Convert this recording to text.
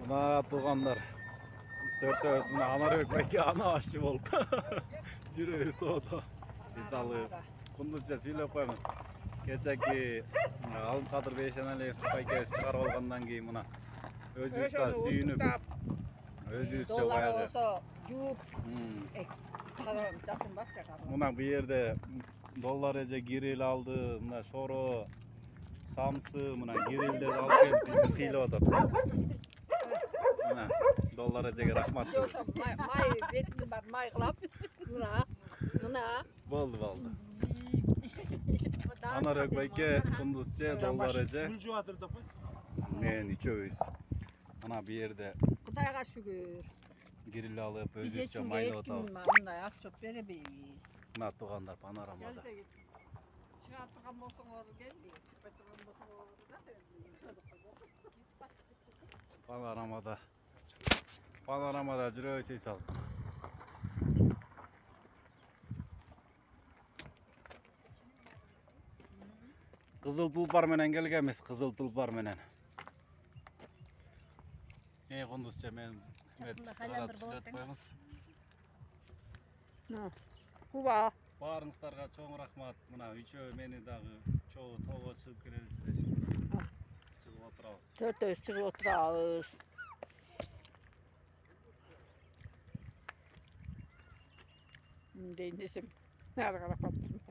Mına tuğanlar. Biz dörtöz mına Anarök belki ana aşçı olup. Жүрөбүз тоодо. Биз алы кундузча сүйлөп коебуз. Кечеки Алым Кадыр Бейшеналиев байкебиз чыгарып алгандан кийин мына өзүбүз да сүйүнүп, өзүбүзчө баягы болсо жууп жасын бакча кабыл. Мына бу жерде доллар эже кирил алды, мына шоро, самсы, мына кирилдерди алып келип бизди сыйлап атат. Мына доллар эжеге рахмат. Май бетini бар, май кылап. Мына. Болду. Анарök байке, кундузче, доллар эже. Күлжүп атыр да кой. Мен үчөөбүз. Мына бу жерде Кудайга шүгүр. кирил алып, Биз өзүбүзчө эчкимге майлап атабыз. мындай акчот беребейбиз. Мына туугандар панорамада. Чыга турган болсоңор келди, чыкпай турган болсоңор Panoramada жүрөбүз эс алып. Кызыл тулпар менен келгенбиз, кызыл тулпар менен. Кундузча мен карап сүйлөп коебуз. Куба. Баарыңыздарга чоң рахмат. Мына үчөө мени дагы чогуу тоого чыгып келеличи дешип. Чыгып отурабыз. Төртөөбүз чыгып отурабыз. Дейин десем, нары карап калыптырмын.